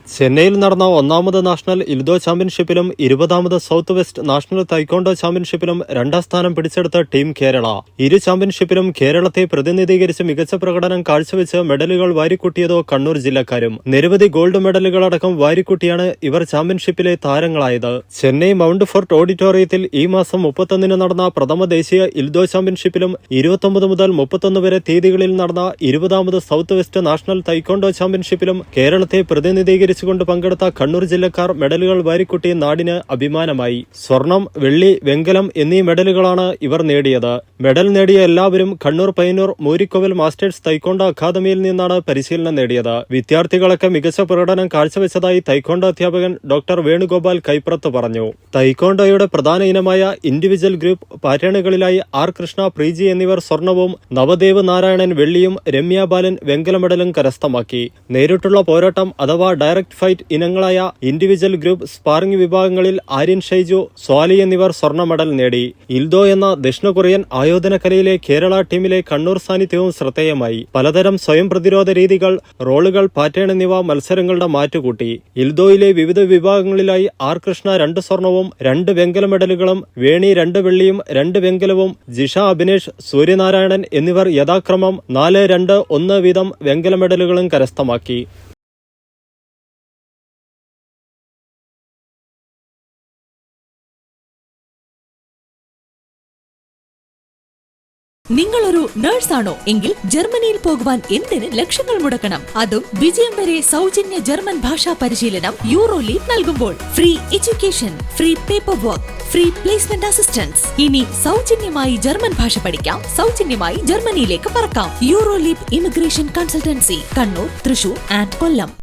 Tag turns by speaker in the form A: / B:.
A: ചെന്നൈയിൽ നടന്ന ഒന്നാമത് നാഷണൽ ഇൽദോ ചാമ്പ്യൻഷിപ്പിലും 20ാമത് സൗത്ത് വെസ്റ്റ് നാഷണൽ തൈക്കോണ്ടോ ചാമ്പ്യൻഷിപ്പിലും രണ്ടാം സ്ഥാനം പിടിച്ചെടുത്ത ടീം കേരള. ഇരു ചാമ്പ്യൻഷിപ്പിലും കേരളത്തെ പ്രതിനിധീകരിച്ച് മികച്ച പ്രകടനം കാഴ്ചവെച്ച് മെഡലുകൾ വാരിക്കൂട്ടിയതോ കണ്ണൂർ ജില്ലക്കാരും. നിരവധി ഗോൾഡ് മെഡലുകളടക്കം വാരിക്കൂട്ടിയാണ് ഇവർ ചാമ്പ്യൻഷിപ്പിലെ താരങ്ങളായത്. ചെന്നൈ മൗണ്ട് ഫോർട്ട് ഓഡിറ്റോറിയത്തിൽ ഈ മാസം 31 നടന്ന പ്രഥമ ദേശീയ ഇൽദോ ചാമ്പ്യൻഷിപ്പിലും 29 മുതൽ 31 വരെ തീയതികളിൽ നടന്ന 20ാമത് സൗത്ത് വെസ്റ്റ് നാഷണൽ തൈക്കോണ്ടോ ചാമ്പ്യൻഷിപ്പിലും കേരളത്തെ പ്രതിനിധീകരിച്ച് കൊണ്ട് പങ്കെടുത്ത കണ്ണൂർ ജില്ലക്കാർ മെഡലുകൾ വാരിക്കൂട്ടി നാടിന് അഭിമാനമായി. സ്വർണം, വെള്ളി, വെങ്കലം എന്നീ മെഡലുകളാണ് ഇവർ നേടിയത്. മെഡൽ നേടിയ എല്ലാവരും കണ്ണൂർ പയ്യന്നൂർ മൂരിക്കോവൽ മാസ്റ്റേഴ്സ് തൈക്കോണ്ടോ അക്കാദമിയിൽ നിന്നാണ് പരിശീലനം നേടിയത്. വിദ്യാർത്ഥികളൊക്കെ മികച്ച പ്രകടനം കാഴ്ചവെച്ചതായി തൈക്കോണ്ടോ അധ്യാപകൻ ഡോക്ടർ വേണുഗോപാൽ കൈപ്രത്ത് പറഞ്ഞു. തൈക്കോണ്ടോയുടെ പ്രധാന ഇനമായ ഇൻഡിവിജ്വൽ ഗ്രൂപ്പ് പാറ്റേണുകളിലായി ആർ കൃഷ്ണ, പ്രീജി എന്നിവർ സ്വർണവും നവദേവ് നാരായണൻ വെള്ളിയും, രമ്യ ബാലൻ വെങ്കല മെഡലും കരസ്ഥമാക്കി. നേരിട്ടുള്ള പോരാട്ടം അഥവാ ഡയറക്ട് ഫൈറ്റ് ഇനങ്ങളായ ഇൻഡിവിജ്വൽ ഗ്രൂപ്പ്, സ്പാറിംഗ് വിഭാഗങ്ങളിൽ ആര്യൻ ഷൈജു, സ്വാലി എന്നിവർ സ്വർണ്ണ മെഡൽ നേടി. ഇൽദോ എന്ന ദക്ഷിണ കൊറിയൻ ആയോധന കലയിലെ കേരള ടീമിലെ കണ്ണൂർ സാന്നിധ്യവും ശ്രദ്ധേയമായി. പലതരം സ്വയം പ്രതിരോധ രീതികൾ, റോളുകൾ, പാറ്റേൺ എന്നിവ മത്സരങ്ങളുടെ മാറ്റുകൂട്ടി. ഇൽദോയിലെ വിവിധ വിഭാഗങ്ങളിലായി ആർ കൃഷ്ണ 2 സ്വർണവും 2 വെങ്കല മെഡലുകളും, വേണി 2 വെള്ളിയും 2 വെങ്കലവും, ജിഷ, അഭിനേഷ്, സൂര്യനാരായണൻ എന്നിവർ യഥാക്രമം 4, 2, 1 വീതം വെങ്കല മെഡലുകളും കരസ്ഥമാക്കി.
B: നിങ്ങളൊരു നഴ്സാണോ എങ്കിൽ ജർമ്മനിയിൽ പോകുവാൻ എന്തിന് ലക്ഷങ്ങൾ മുടക്കണം? അതും വിജയം വരെ സൗജന്യ ജർമ്മൻ ഭാഷാ പരിശീലനം യൂറോലീപ് നൽകുമ്പോൾ. Free education, free paper work, free placement assistance. ഇനി സൗജന്യമായി ജർമ്മൻ ഭാഷ പഠിക്കാം, സൗജന്യമായി ജർമ്മനിയിലേക്ക് പറക്കാം. Euroleap immigration consultancy, Kannur, Thrissur and Kollam.